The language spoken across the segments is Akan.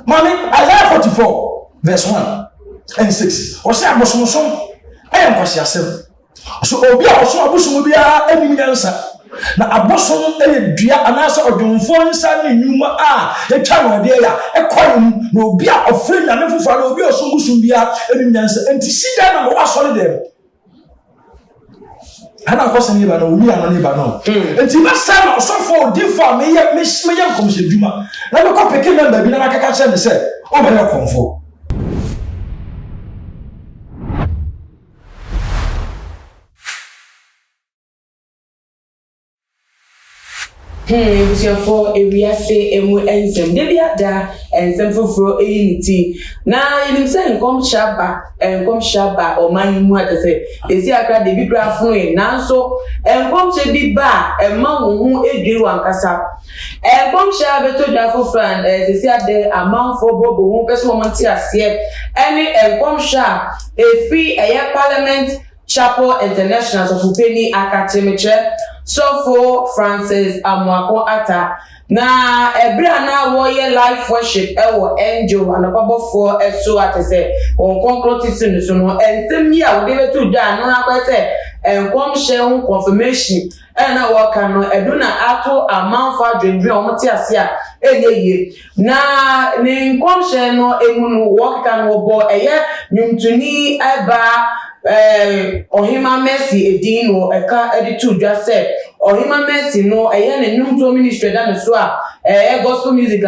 Mommy, Isaiah 44, verse 1 and 6. Or say, Abosom, I am Pasiasem. So, Obia, also Abosumobia, and Yansa. Na abosom dua anasa odwonfo nsa ne nyuma e twa no de ya ekoyim na obi a ofre nyame fufa na obi osungusum bia enim nyansa enti sida na wo asole dem ana ko se ni ba na omi ano ni ba no enti ba sa na osofo odifo me ye komse dwuma na be ko peke member bi na makaka che ne se o be le konfo. For a we are say and we ensem de biada ensem foforo eyiniti na yinim say nkom shaba o man mu atese esi akra de bi kra funu e nanso nkom che bi ba e ma hu edwiri wankasa nkom sha beto da fofran esi ade amanfo bobo hu pese mo manti ase ene nkom sha efi eye parliament chapel international so fupeni akatemeche Sofo Francis Amwako Ata na ebra na wo ye life worship ewo angel anababo for eso atese on conclusion so no ensem yi a wo de betu da no akwese enkom she hun confirmation na wo ka no eduna ato amanfa dwendwe omte ase a enye na ne enkom she no emunu wo ka no bo eye nyumtuni eba Ohima Mercy edin wo eka editu dwa se Ohima Mercy no eye ne numto ministry da no so a gospel music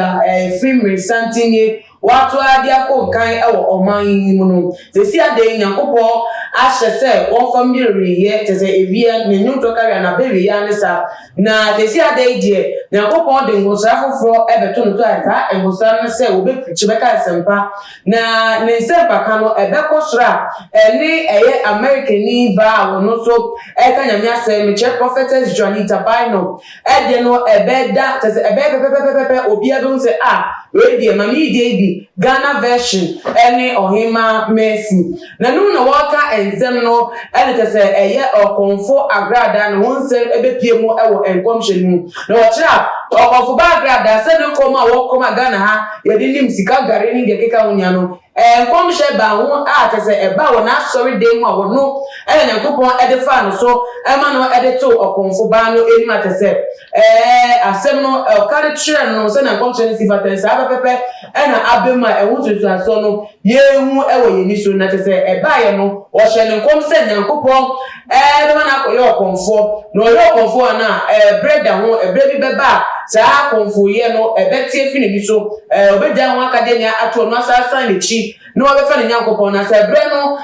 film resantinye watu adia ko kan ewo oman mu no sesi ade nyankopɔ ahye se won family ye tese ewia ne numto karia na bewe ya ne sa na sesi ade die nyankopɔ de ngosa foforo ebeto no to aka ngosa no se wo be preach beka sempa na ne sempa ka no ebekosra ene eye American ni ba wo no so eka nyame ase me che prophetess Juanita Bino ede no ebeda tese pepe obi ebe se we die mami die bi Ghana version ene Ohima Mercy na no na waka enzem no ene tese eye okonfo agrada no wonsem ebepie mu ewo enkomhye mu na wo kira okonfo ba agrada se no koma wo koma Ghana ha ye di nim sika gare ni de keka wonya no enkomhye ba ho tese eba wo na sorry dey mu wo no ene nyankopon ede fa no so ema no ede to okonfo ba no eni matese asem no kare kire no se na enkomhye ni sifatensa pepe ena abema ewututu aso no yehu ewo yeni so na tese eba ye no wo hye ne nkom se nyankopon be na akoye okonfo no oye okonfo na bread ho ebre bi beba saa konfo ye no ebetie fi ne bi so obeja ho akademia ato no asasa ne chi no obefa ne nyankopon na se bre no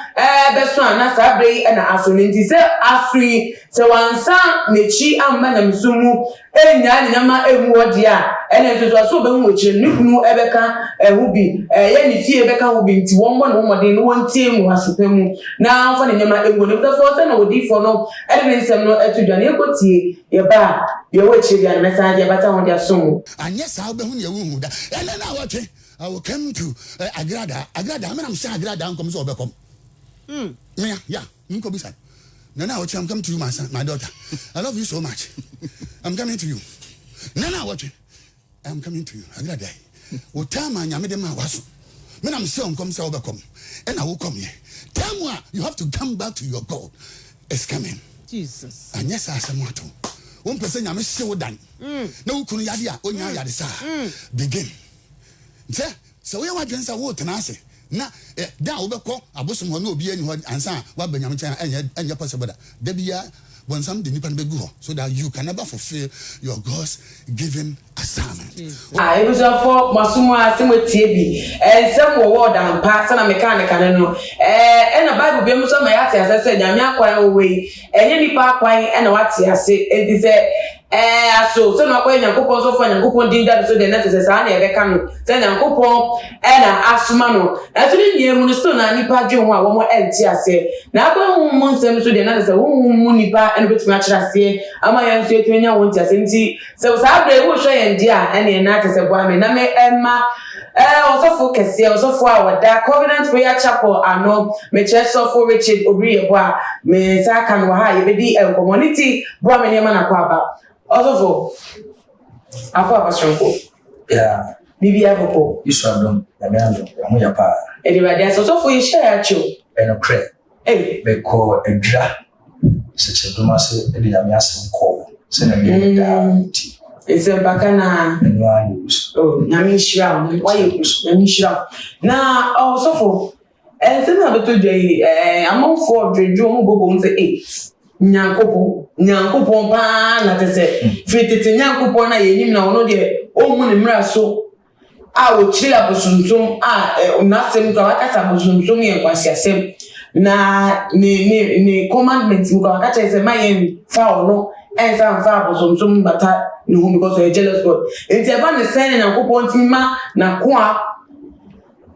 beso ana sa bre na aso ne nti se afri se wansa ne chi amma na msumu enya ne nyama emu odi a ene nto so be hu echi nukunu ebeka ehubi ye ne fie ebeka hubi nti wonbo no modin no wontie mu hasopemu na amfa ne nyama emu ne so se na odi fo no ede ne nsem no etudwane ekotie ye ba ye wechi bia ne message bata ho dia so anya sa obehu ne ewu da ene na watwe I will come to agrada I mean I'm saying agrada am come so obekom yeah nko bisa Nana watch I'm coming to you my son my daughter I love you so much I'm coming to you Nana watch I'm coming to you agrada o time nyame dem awaso me am say on come say obekom and I will come here time you have to come back to your God is coming Jesus anya sa asamoto one person nyame se wo dan na wo kunu yade a onya yade sa begin so we wa dwensa wo tenase na da wo bekọ abosom ho na obi ani ho ansa wa banyam chan anya possible da bia when some the nipan begu ho so that you can never fulfill your God's given assignment. It was for masumu asemotie bi ensem wo word ampa sana mechanic no na Bible bi muso ma yate asese nyame akwan wo we enye nipa akwan na wate ase edi se aso so na kwa nyankopon so fa nyankopon din da so de na tese sa na ebeka no se nyankopon na asuma no na so ni emu no so na nipa dwe ho a wo mo enti ase na akwa hu mo nsem so de na tese hu mu nipa eno betumi akira ase ama ya nso etwenya won ti ase nti se sa abre wo hwe ye ndi a ene na tese bo ame na me emma osofo kese osofo awada Covenant Prayer Chapel ano me che sofo Richard Obriyebo a me sa kan wa ha ye bedi community bo ame ne ma na kwa ba osofo akwa pasonko yeah Bibi Aboko. You saw them, and I'm your pa. Everybody else also for you share you. And a cray. Hey. They call a dra. Such a dumas, and I'm asking call. Send a million down. It's a bacana. And one use. Oh, Nami Shroud. Why you Nami Shroud? Now, also for. And then I told you, I'm all for the drum go on the eight. Nyankopon pa na tese fitete nyankopon na yenim na ono de omu ne mra so a wo chiri abosonsom a na sem ka wakata abosonsom ye kwasiasem na ne commandment ko wakata se mayen fa ono en fa abosonsom bata ne hu because of a jealous God enti eba ne sen nyankopon tima na ko a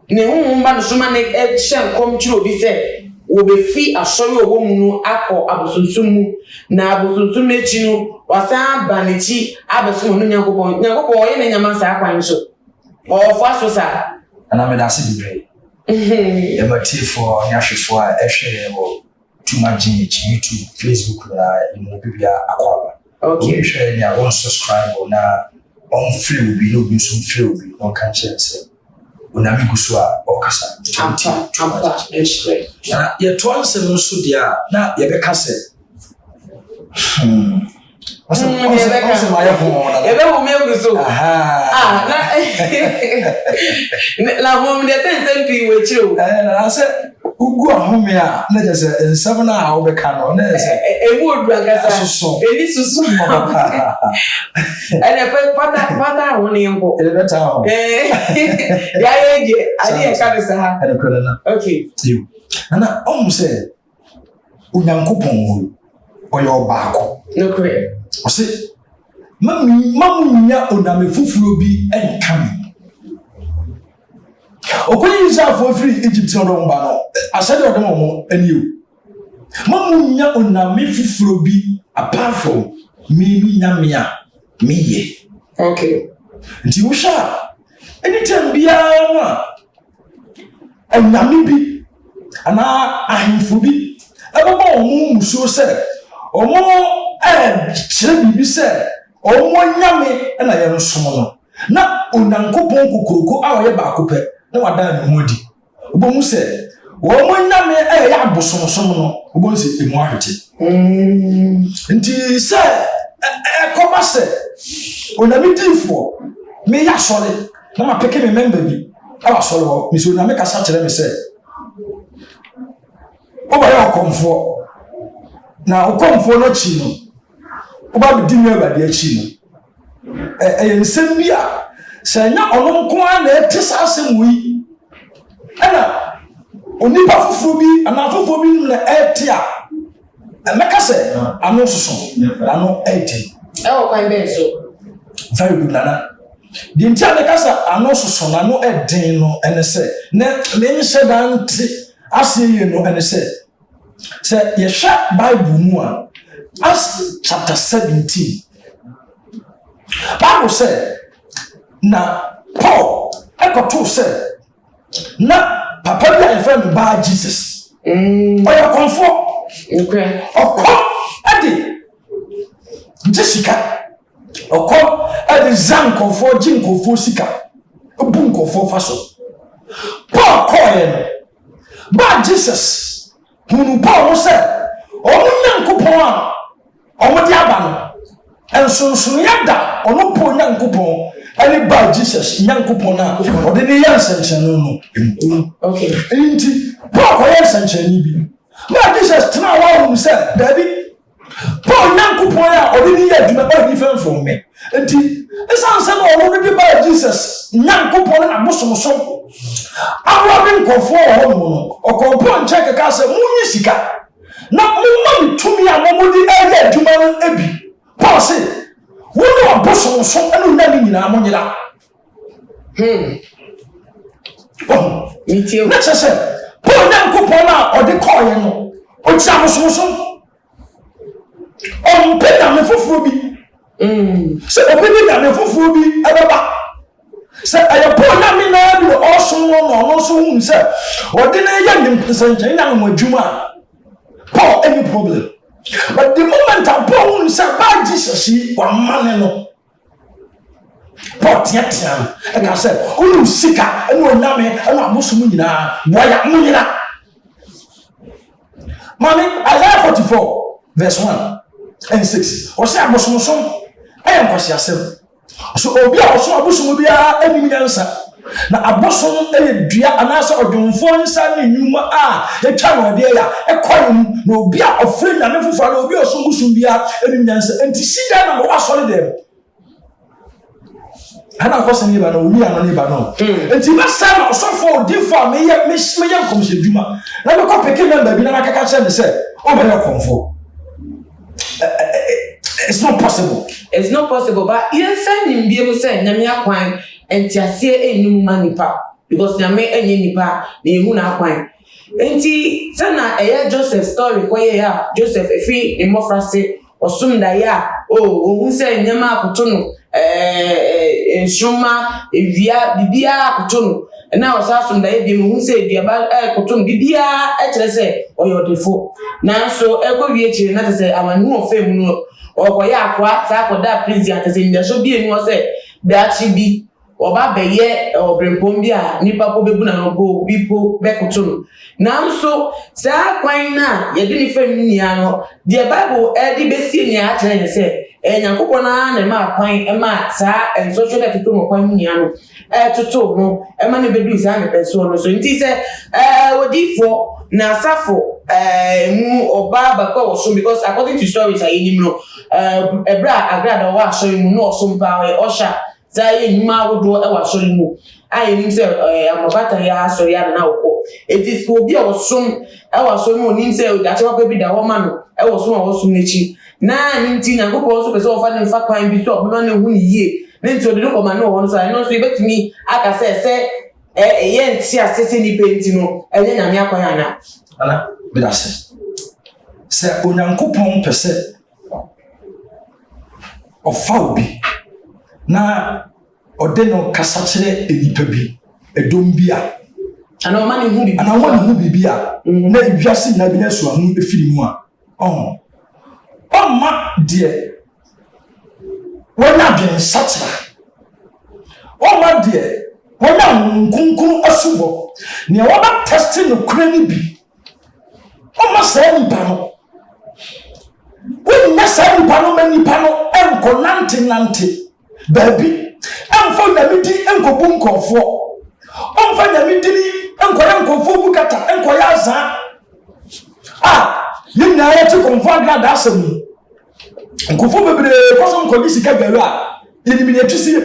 ne hu mba no soma ne shen kom chiri obi se obefi asori owo mu akọ abosonsom mu na abosonsom echi no wasa banechi abosonsom no nyankopon oye na nyama sa akwan so ofo aso sa ana me da se bibre e mati for nyahwefo a ehwe wo tumagin echi YouTube Facebook na imo bibia akwaba okay ehwe nya won subscribe na on free bi no bi so free bi no kan chance unami gusua okasa ampa extra na ye to ansem no so dia na ye beka se wasa maye ho na ye be wo me guso aha la ho me de sense we chiro na se ugu ahome a na je se ensem na wo beka no na se emu odu angasa eni susu ene fata ho ne nko ele beta ho ya ye ali e ka se ha ele kwela na okay you na se unyankopon oyo baako no clear o se mamunya oname fufuro bi enkam okoyi Israel free Egypt no mba no asade odem omo aniu mamunya oname fufuro bi apart from me nyamia meye okay nti wo sha anytime bia no anyame bi ana ahemfo bi ebeba omo musuo se omo chere bibi se omo nyame na ye nsom no na onyankopon kokoroko a oye baako pe na wada ne hodi obomu se omo nyame ya abosonsom no obomu se emu ahwete nti se koba se oname difo me ya sole na ma peke me member bi ala sole ho mi so oname kasa chere me se oba ya komfo na ukomfo no chi no oba bi dinwe ba de chi no nsem bi a se nya ono nko a na etisa asem wi ana onipa fufu bi ana fufu bi na etia meka se ano soso ano eti o kwan be so very good nana di ntia meka se ano soso na no eden no ene se ne me nse dante asiye no ene se yesha Bible mu a Acts chapter 17 Bible said na Paul ekoto said na papa bi a friend ba Jesus oya konfo okay okọ ade Jessica okọ ade zankofo jinkofo sika obunkofo faso Paul koye no ba Jesus hunu Paul say omo nyankopon a omo di aba no ensonson yada ono po nyankopon ani ba Jesus nyankopon na ode ne yansenchen no okay enti Paul ko yansenchen ni bi ba Jesus tena wa say dabi Paul nyankopon a ode ne yaduma ba different from me enti esanse na ono de ba Jesus nyankopon na bosomso awabin kofo ho no okompo nche ka se munyi sika na mumma mitumi a momodi aya adwuma no abi Paul say wonu abosom so enu na ni nyina amonyira mitio na se Paul nyankopon na ode koye no o ti abosom so on pe na me foforo bi se obi ni na me foforo bi ebeba se Paul na me na bi oso no so hu se ode na ya nim sanche na mo adwuma Paul any problem but the moment Paul hu se ba Jesus yi wa mane no Paul tiatia and I said, "Oh, sika and no name and I must munina. Why munina?" Mommy, Isaiah 44, verse 1 and 6. Or say I must I am Pasiasem. So Obia also Abusumubia and answer. Na abosom dua anasa odwonfo nsa ne nyuma etwa no de ya ekoyim na obi a ofre nyame fufa na obi osungusum bia eninyansa enti sida na wo asore dem ana kwose ni ba na owi ano ni ba no enti ba sa na osofo odifo me ye komse dwuma na be ko peke member bi na makaka che ne se o be ye konfo. It's not possible. It's not possible, but yes, I am be able to say nyame akwan enti ase enum manipa because nyame enye nipa na ehu na akwan enti sana eya Joseph story kwa ya Joseph efi emofrase osum da ya ohun se nyama akoto no ensuma evia bibia akoto no na osasum da ebi ohun se bia ba akoto no bibia ekere se oyodefo na so ekowie kire na se amanu ofem no okoya akwa sa akoda prison atese ndso bi enu se dachi bi oba beye obrempom bia nipa ko bebu na no bipo bekoto na nso saa kwan na ye de ni fam nia no the Bible di besie nia a kire ne se enyankopon na ma kwan ma saa enso so de toto kwan nia no toto no ma ne bedu saa ne peso no so nti se odifo na safo mu oba bakwa oso because according to stories ayenim no ebra agrada wa so mu no oso mpa osha zaye nyuma wodo e wasori mu ayenim se amobata ya asori ya na woko eti obi a wosom e wasori mu nim se odache wa bi da wo ma no e wosom a wosom nechi na nti nyankopon so pese ofa ne fa kwan bi so obema ne hu ne yie ne nti odi ko ma no wo no so no so ebetimi aka se ye nti asese ni penti no enye nyame akwan ana bedase se onyankopon pese ofa obi na odeno kasa kire enipa bi edom bia ana o ma ne hu bi ana wo ne hu bibia na ewiase na bi na so anu efiri mu a ma de wona dwen satira ma de wona nkunkun asubo ne wona test no kura ni bi ma sa ni pa no wona sa ni pa no mani pa no enko nante baby amfo na midi enko bunkofo amfa na midi ni enko yankofo bukata enko yaza yina ya ti konfo agrada asem nkofo bebre koso nko bi sika garu yenim ne twisi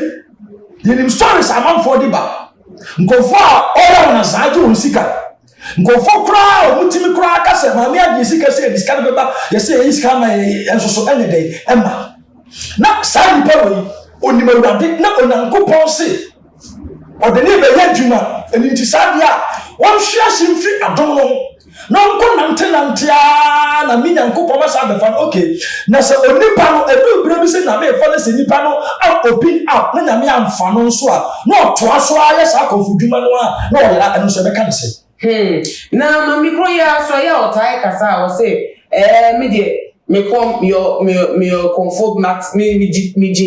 yenim stories amamfo de ba nkofo ora na saaje on sika nkofo kra omutimi kra kase ma me agi sika se diska be ba yese iska ma ensoso ene dey emma na sari pewe onimawurade na onankopon se odene be yadwuma eninti sadia won hwia simfi adom no no nko nante na minyankopon ma sa be fa okay na se onipa no edubra bi se na me fa na se nipa no open up na nyame amfa no so a no to aso aye sa konfudwuma no a na oyera eno se be kan se na ma mikro ya so ya otai kasa o se me de me kom yo comfort max me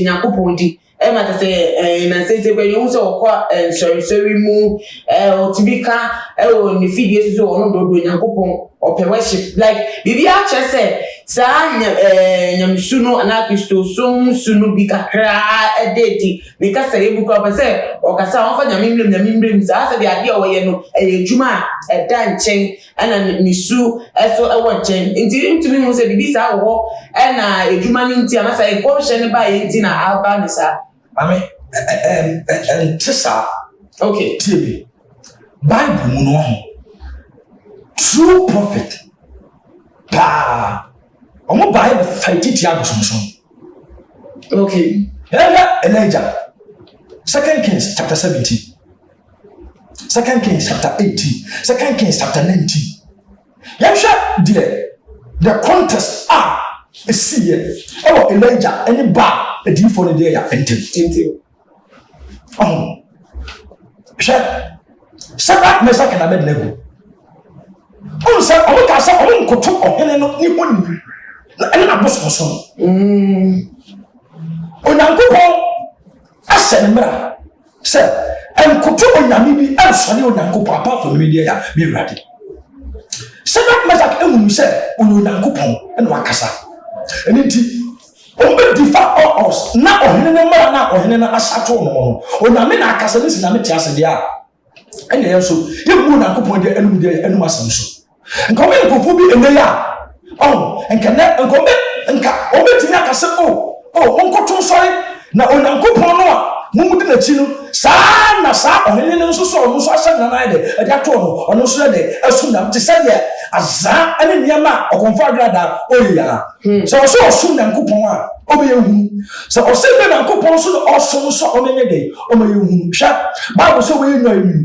nyankopon di ma ta se na se gbe yo so kwa sorry mu otibika o ni fidie so ono do nyankopon o pe worship like bibi a che se sa nyamsu no ana Kristo sunu bi kakra edeti me ka se ebu kwa se o ka sa on fa nyamimrem sa se de ade o ye no ejuma eda nchen ana nisu eso e won nchen nti ntumi mu se bibi sa wo na ejuma ni nti ana sa e ko hye ne ba ye nti na alba ni sa amen tisa okay TV Bible mu no true prophet omo Bible fight it ya bosonson okay Elijah 2 Kings chapter 17 2 Kings chapter 18 2 Kings chapter 19 yamsha the contest see here Elijah any ba edi for the day ya enter Shadrach, Meshach and Abednego. Say, I can say, I want to ohene no ni boni. Na ene na boso so. Onyankopon asɛ mra sɛ enkoto onyame bi ansɔne onyankopɔn apart from media ya be ready Shadrach Meshach emu sɛ onyankopɔn ɛna wakasa ɛnti difa us na ɔhene ne mra na ɔhene na asato no onyame na akasa ne siname te ase dia ɛna yɛn so yɛmu onyankopɔn de enum de enum asɛm so nka wɔn nkofo bi ene ya nkene nkome nka obetimi akasa onkoto nsɔre na onyankopɔn no a mumudi na chi no saa na saa ɔhene ne nso so ɔno so ahyɛ na nan de ɛde ato no ɔno so de asu nam te sɛ de azaa ane nneɛma ɔkɔmfo agrada ɔyɛ sɛ ɔso ɔso nyankopɔn a ɔbɛyɛ hu sɛ ɔsɛ bɛ nyankopɔn so no ɔso so ɔmɛnyɛ de ɔmɛyɛ hu hwɛ baabu sɛ wɔyɛ nwa enu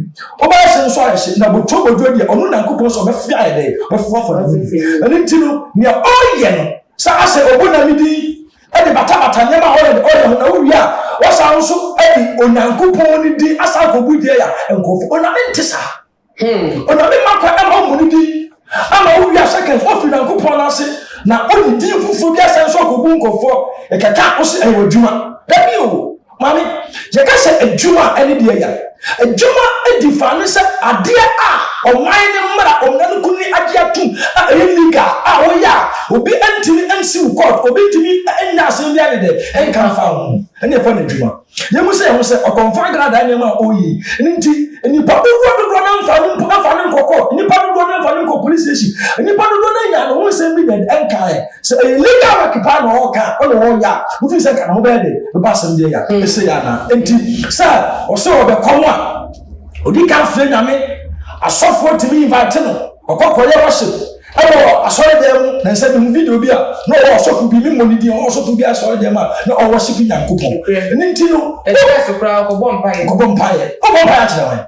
ɔbɛyɛ sɛ nso ayɛ na boto bodwo de ɔno nyankopɔn so ɔbɛfia ayɛ de ɔbɛfo afɔ no ɛne nti no nea ɔyɛ no sɛ asɛ ɔbɔ na midi ɛde bata nneɛma ɔyɛ ho na ɔwie a wɔsa nso ɛde onyankopɔn ne di asa akɔbu die ya nkɔfo onyame nte saa onyame makɔ ɛma ɔmo ne di ama ɔwie a seconds ɔfi nyankopɔn n'ase na ɔde di fufuo bi asɛ nso akɔbu nkɔfo ɛkɛka ɔsi ɛwɔ adwuma dabi o maame yɛka sɛ adwuma ɛne deɛ ya adwuma edi fa ne sɛ adeɛ a ɔman ne mmara ɔman ko ne agye atum a ɛyɛ legal a ɔyɛ a obi ntimi nsiw court obi ntimi nya asɛm bi ade de ɛnka fa ho ɛne ɛfa na adwuma yɛmu sɛ ɔkɔmfa agrada nneɛma a ɔyi ɛne nti nipa dodoɔ na mfa ne nkɔkɔ nipa dodoɔ na mfa ne nkɔ police station nipa dodoɔ na nya no ho nsɛm bi na ɛnka sɛ ɛyɛ legal work pa na ɔka ɔne ɔyɛ a wofi sɛ ka ho bɛyɛ de bɛba asɛm deɛ ya ɛsɛ ya na nti sɛ ɔsɛ ɔbɛkɔm a odi ka fɛ nyame asɔfoɔ timi invite no ɔkɔkɔyɛ worship ɛwɔ asɔre dɛm mu na nsɛ mu video bi a na ɔwɔ asɔfo bi mi mo ni di ɔwɔ asɔfo bi asɔre dɛm a na ɔwɔ worship nyankopɔn ɛne nti no ɛsɛ kora ɔbɔ mpaeɛ akyerɛ wɔn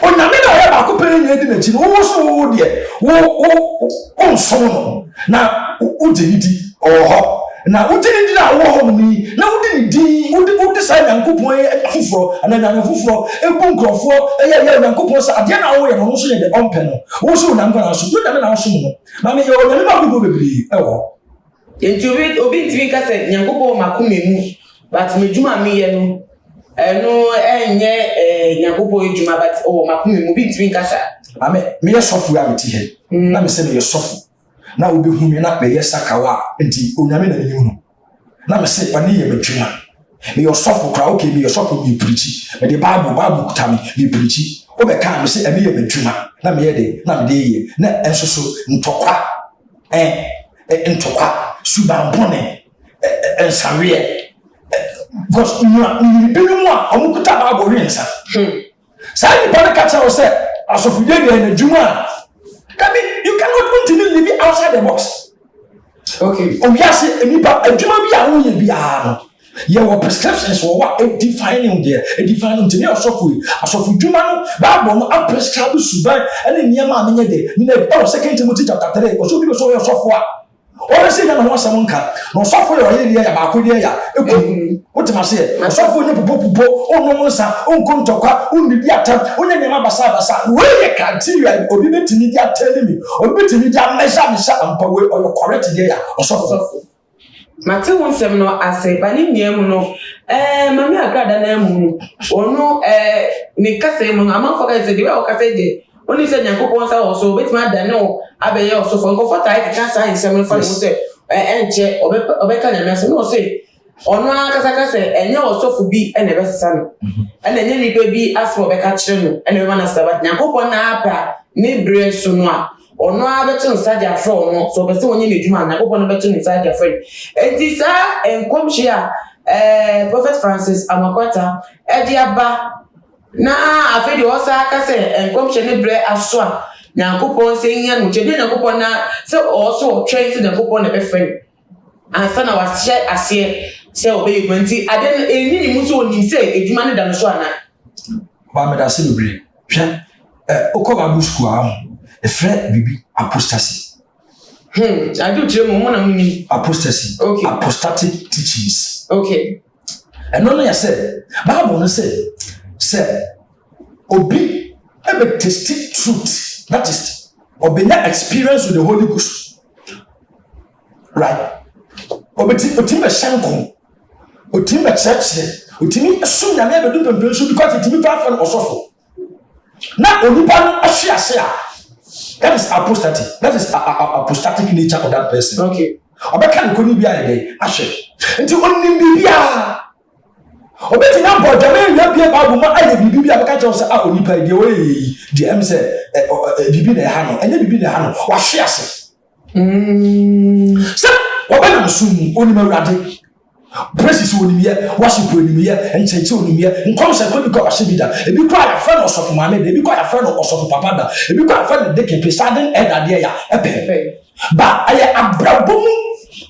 onyame na ɔyɛ baako pɛrɛ nyɛ di n'akyi no wɔwɔ so wɔwɔ deɛ wo nsom no na wogye ne di ɔwɔ hɔ na wogye ne di na ɔwɔ hɔ ni na wode ne di wode saa nyankopɔn foforɔ ana nyame foforɔ ebu nkurɔfoɔ ɛyɛ nyankopɔn sɛ adeɛ na woyɛ no no so yɛ de ɔmpɛ no wo so nyankopɔn na so do nyame na wosom no na me yɛ onyame ba dodo bebree ɛwɔ nti obi ntimi ka sɛ nyankopɔn makoma mu but medwuma meyɛ no ɛno ɛnyɛ nyankopɔn edwuma but makoma mu obi ntimi ka sa ame meyɛ sɔfo a meti he na me sɛ meyɛ sɔfo na obehu me na meyɛ sakawa nti onyame na menim no na me sɛ ɔne yɛ medwuma meyɛ sɔfo kora okay meyɛ sɔfo me preach me de bible kuta me preach obɛka me sɛ ɛne yɛ medwuma na meyɛ de na me de yɛ na enso so ntɔkwa ntɔkwa subanbɔne ensareɛ because binom a ɔmo kuta bible rensa saa nipa no ka kyerɛ wo sɛ asɔfodie deɛ na adwuma a you cannot even live outside the box. Okay. Obiase nipa adwuma bi a woyɛ biara no yɛwɔ prescriptions wɔ wa defining there defining tini asɔfo dwuma no bible no a prescribe suban ɛne nneɛma a menyɛ de mina ɛwɔ 2 Timothy chapter 3 ɔso bi so yɛ sɔfo a ɔre sɛ na ho asɛm nka na ɔsɔfo yɛ ɔyɛ deɛ ya baako deɛ ya eku wotima sɛ ɔsɔfo nyɛ popopopo ɔnom nsa ɔnko ntɔkwa ɔnnidi atam ɔnyɛ nneɛma basa wɔyɛ criteria obi betimi di atɛne mi obi betimi di amɛhyɛ mehyɛ ampa wei ɔyɛ correct deɛ ya ɔsɔfo mate wo nsɛm no ase ba ne nnua mu no mame agrada na mu no ɔno ne kasa mu amanfo ka sɛ deɛ ɔkasa de oni sɛ nyankopɔn sa wɔ so obetumi adane wo abɛyɛ ɔsɔfo nkɔfo taa keka saa nsɛm no fa no sɛ ɛnkyɛ ɔbɛka nyame asɛm no sɛ ɔno akasakasa ɛnyɛ ɔsɔfo bi ɛna ɛbɛsesa no ɛna ɛnyɛ nipa bi asɛm ɔbɛka kyerɛ no ɛna ɛbɛma no sabat nyankopɔn na apa ne berɛ so no a ɔno abɛto nsa de afrɛ ɔno so ɔbɛ sɛ wɔnyɛ n'adwuma a nyankopɔn no bɛto ne nsa de afrɛ enti saa nkɔmhyɛ a Prophet Francis Amakwata ɛde aba na afei de ɔsa aka sɛ nkɔmhyɛ ne berɛ aso a nyankopɔn sɛ nyɛ no kyɛde nyankopɔn na sɛ ɔso ɔtwɛn sɛ nyankopɔn na bɛfrɛ ansa na wahyɛ aseɛ sɛ ɔbɛyɛ adwuma nti ade no ɛni ne mu sɛ ɔnim sɛ adwuma no da no so ana ba meda sɛ bebree hwɛ wokɔ bible school a ho ɛfrɛ biribi apostasy ade kyerɛ mu na munim apostasy okay. Apostatic teachings okay ɛno no yɛ sɛ bible no sɛ obi ebe tasted truth that is obenya experience with the Holy Ghost right obeti be shanko otimi bɛkyerɛkyerɛ otimi sum nyame abɛdu pɛmpɛn so because otimi pa afɛ no ɔsɔfo na onipa no ahwe ase a that is apostasy. That is apostatic nature of that person. Okay. Obeka ne koni bia yede ahwe. Nti onim bibia. Obeti na bo jame nya bia ba ma aye bibia beka che say onipa de we de em say bibi na ha no. Enya bibi na ha no. Wa hwe ase. So, obena msum onim awurade. Praises onimiye, worship onimiye, encheche onimiye. Nkom se ko bi ko ahye bi da. Ebi ko ya friend osofu mame, ebi ko ya friend osofu papa da. Ebi ko ya friend de presiding elder there ya. Ba aye abrabomu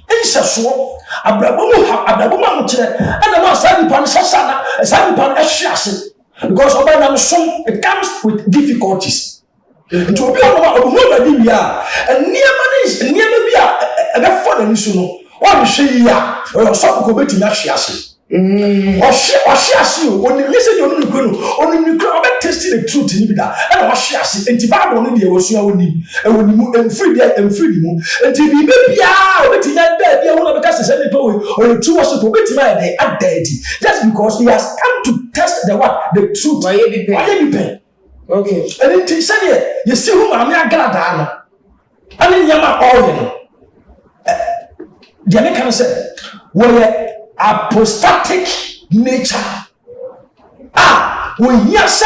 enseso. Abrabomu ha kire. Ana ma sa ni pan sasa na, sa ni pan ahye ase. Because obana msum it comes with difficulties. Nti obi omo ba di wi a, niema bi a ebe fo na nisu no. What is she ya? Or some go bet in that she has. Or she has you. Only listen, you only testing the truth in that. And what she has and Tiba only the was your name. And when you move and free there and free you. And to be baby, betting that bed, you want to cast a power or you two was to bet my day at deity. Just because he has come to test the what? The truth. Why you pay? Okay. And then he said, you see whom I'm not glad. I mean, Yama all the American said, "Where apostatic nature when yes,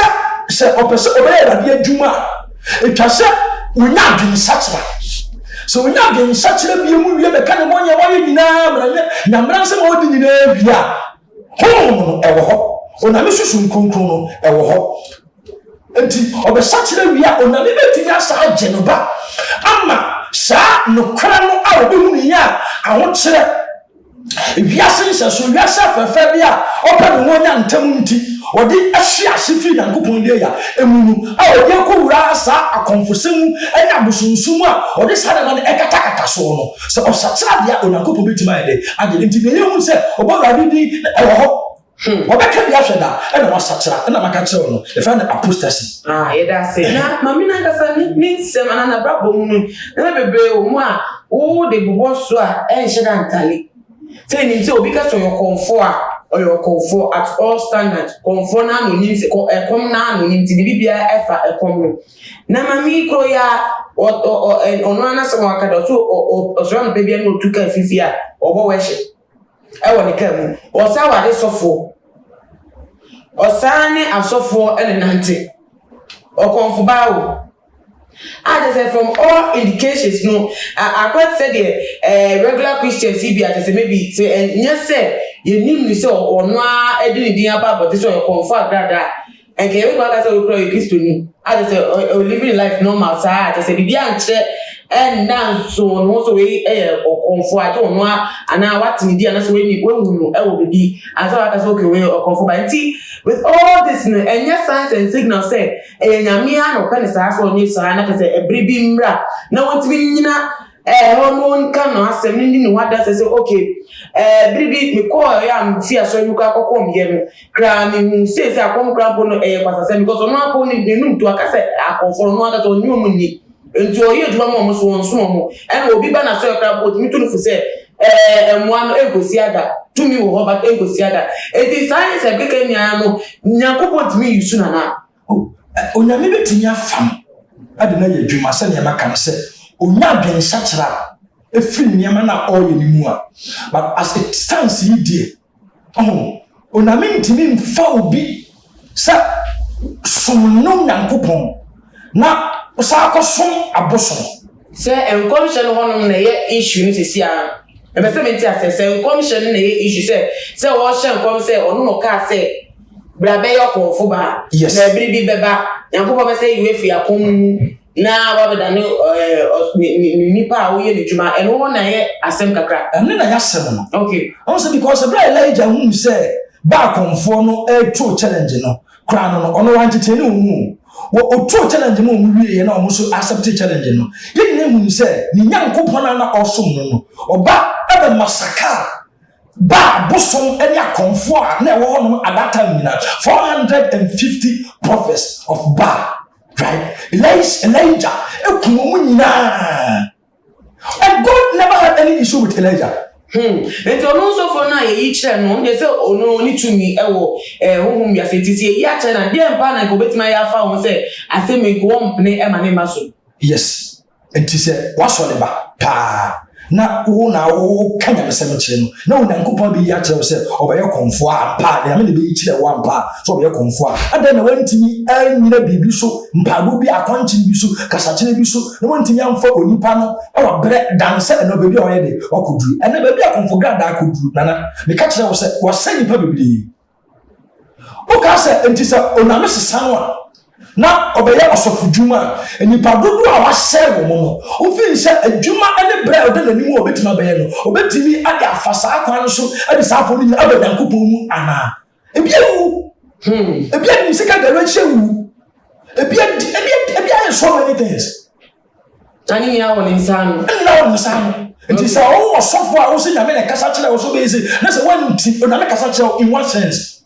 sir, opposite over the Juma, it was said, we not doing such one. So we not doing such a view, we have a kind of one you know, Namransa more than you know, home, ever, on a mission conclusion, ever. And of such a we are on a liberty outside Genova. Amma, sir, no crown out of ya. I want to say, if you are so you are self a failure, open one and temunti, or the Asia Sifi and Kupundia, and our Yoko Rasa, a confusing, and Abusuma, or this other man Ekataka sono. So of such a on a couple bit my day, and the intimidation said, about I did Obeka bi ahwe da e na wasachira e na maka che no e fa na apostasy ye da se na mami na kasa ni nsem na brabo mu na bebre o mu a o de bobo so a e hye da ntale say ni obi ka so your comfort or your comfort at all standard comfort na no nim se kom na no nim ti bibia e fa e kom na mami kro ya ono ana so waka do so o so na bibia no tuka fifi a obo we hye e woni ka mu o sa wa de sofo Osane asofo ene nante okonfo bawo as I say from all indications no I quite said the regular Christians be as maybe say and yes say you nim ni say ono a edini din aba but this one okonfo agrada and ke we go say we pray Christ ni as I say living life normal say as I say bibia nche and now so no so we okonfo ajo ono ana watini di ana so we ni we hunu e wo bibi as I say okay we okonfo ba nti with all this and yes signs and signals say nyame ano ka ne saa so ni saa na ka say ebribi mra na wotimi nyina hono nka no asem ni wada say okay bribi me call ya mfi aso ni ka kokko mye no kra mi say akom kra bo no kwasa say because no apo ni num to aka say akonfo no aka to nyum ni enti oye duma mo so won so mo and obi ba na so kra bo mi to no fu say emwa no egosi aga tumi wo ho ba egosi aga eti science e keke nya no nyakopo timi yusu na onyame betinya fam ade na ye dwuma se ne maka no se onya adwensa kyera efiri niam na oye ni mu a but as it stands yi die onyame ntimi mfa obi se somno nyankopon na osa akosom abosom se encourage no honom na ye issue ni sisi a ebe se menti asese commission na ye issue se wo hye nkom se onu no ka se bra be yo konfo ba na bribi beba yankopo be se yiwe fi akom na wa be da ni pa wo ye ni djuma eno ho na ye asem kakra ene na ya asem no okay also because bra Elijah hu se ba konfo no true challenge no kra no ono wan tete ni hu wo true challenge mo wie ye na o so accept challenge no ye ni hu se ni nyankopon na osom no oba ebe masaka ba bosom any akonfo a na wo no at that time na 450 prophets of Ba, right? Elijah ekumo nyina, and God never had any issue with Elijah. Nti ono so for na ye kire no ye se ono ni tumi ewo honhom ya fetisi ye akire na de mpa na ko betima ya fa ho se ase me ko mpne e ma ne maso. Yes. Nti se waso ne ba pa na wo na wo kanya mesem kire no na wo Nyankopɔn bi ya kire se obeye konfo a pa na me ne be kire wa mpa so obeye konfo a ada na wantimi anyina bibi so mpago bi akɔnkye bi so kasakire bi so na wantimi amfa onipa no e wa bre danse na bebi o ye de wakoduru ena bebi akonfo gada akoduru nana me ka kire wo se wasa nipa bibiri o ka se nti se oname sesa no a na obeye osofudwuma enipa dodo a wahye wo no ofin se adwuma ene bre ode nanim obetima beye no obetimi ade afasa akwan so ade safo ni abadankopo mu ana ebia wu ebia ni sika da wahye wu ebia so many things Tani ya woni nsano na woni nsano nti se o osofo a wo se nyame na kasa kire wo so be se na se wanti oname kasa kire in one sense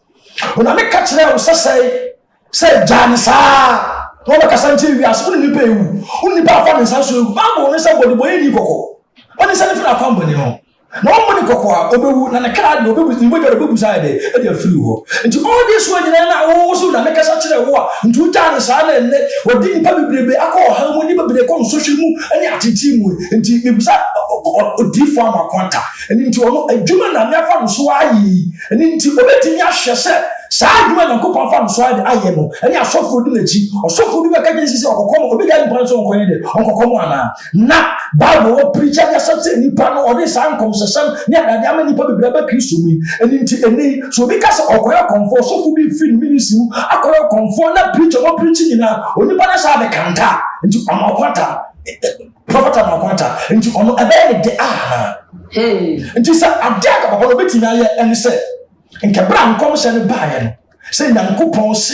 oname ka kire wo say jansa no ba kasanche wi aso ni nipa ewu uni ba fa nsa so ewu ba bo ne say body boy ni kokko oni say fi na kwa mboni ho na o mboni kokko a obewu na ne kra de obewu ni bojo obewu say de e de afiri ho nti all this one na wo so na me kasa kire wo a nti jansa na ne odi nipa bibrebe akọ ha mu ni bibrebe ko social mu ani atiti mu nti me bisa odi fo amakwanta nti ono adwuma na me afa no so ayi nti obetimi ahwe se saa dwuma na kopon fa no so aye no eni asofo di nachi osofo di beka jinsi se okokom obi ga mpan so onkonye de onkokom ana na bible wo preacher ya sase nipa no odi saa nkom sesam ni adade ama nipa bibira ba kristo mu eni so obi ka se okoya konfo osofo bi fi ministry mu akoya konfo na preacher wo preaching na onipa na saa de kanta nti amakwata prophet amakwata nti ono ebe de ana nti sa adaka papa no beti na ye eni se nke bra nkom se ne baaye no se Nyankopɔn se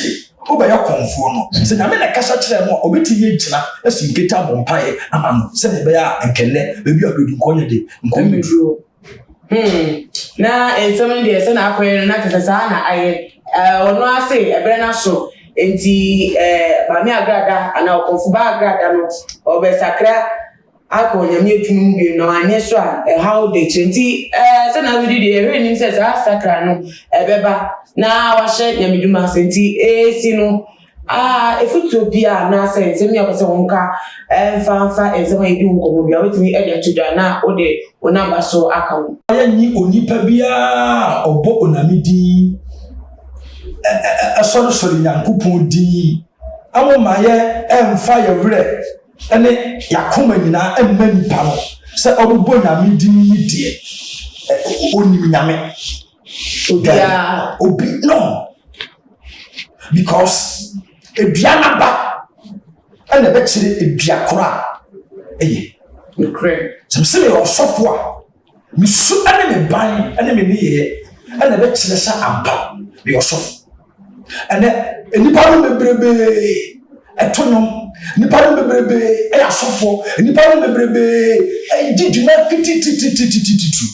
obeye konfo no se nyame na kasa kire mo obeti ye gina esi nketa bompae ama no se ne be ya nkele bebi obedu konye de nkom beduro na ensem de se na akoye na tesa na aye ono ase ebre na so enti ba mi agrada ana konfo ba agrada no obesakra ako nyame etunu bi no anye so a how they change se na we di e nim se sakra no ebeba na wahye nyame duma senti si no efutu bia na se se mi akose wonka fa ezema edi nkomo bia wetimi edia tudwa na ode onamba so aka wo ya ni onipa bia obo onamidi asoro Nyankopɔn di amoma ye emfa ye wre ene yakoma nyina emma nipa no se obo nyame di ni die onim nyame obi no because eduana ba ene be kire eduakora eye ukre semse me osofo a misu ene me ban ene me niye ene be kire sa amba me osofo ene nipa no bebrebe etonom nipa no bebrebe asofo nipa no bebrebe diduma tititititititu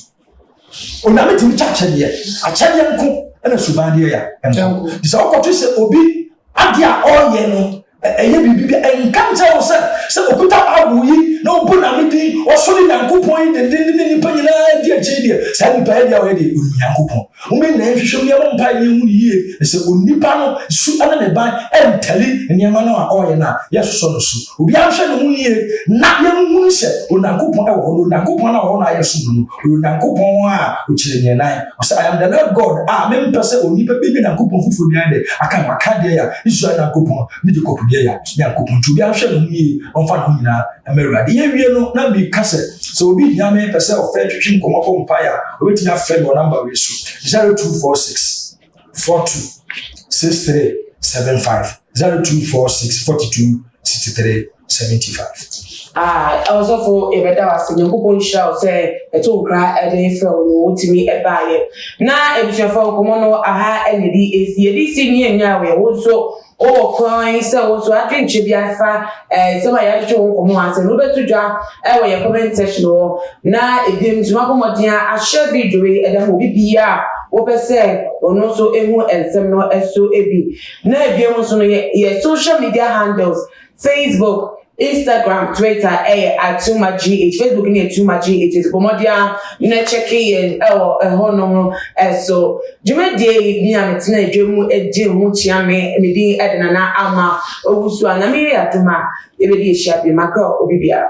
oname timi chachede achede nko ena subade ya enko disa okoto se obi ade a oye no eye bibi enkamze wo se okuta abuyi na obuname din osori Nyankopɔn de nipa nyina di achede sa nipa ya dia oye de Nyankopɔn umi na hwehwem ya mpa ni hu yie se onipa no su ana ne ban entali niama no a oye na yeso no su obi ahwe ne hu yie na ye hu se Nyankopɔn e wo no Nyankopɔn na wo na yeso no Nyankopɔn a o kire nyenai o say I am the Lord God me mpese onipa bi Nyankopɔn fufu bi ade aka waka de ya Israel Nyankopɔn mi de kopu de ya Nyankopɔn tu bi ahwe ne hu yie onfa no nyina emerade ye wie no na bi kase so obi nyame pese ofa twetwim komofo mpaya obeti ya friend o number we so 0246 42 63 75 0246 42 63 75 also for ebeda wase Nyankopɔn hira o se eto nkra eden fe o no otimi ebaaye na ebusuafo komo no aha enedi esi ni enya we wo so o kwan se wo so adwenche bia fa se ma ya twa komo ase no betudwa e wo ye comment section wo na ebiem tuma komoden a share video we edam obi bia wo pese ono so ehu ensem no eso ebi na ebiem so no ye social media handles Facebook, Instagram, Twitter, @TumaGH, Facebook ni @TumaGH. Pomodia na check in hono so jumedie ni ametina edwemu eje mu chia me di edna na ama owusu ana me yaduma ebedi ehia bi makro obibia.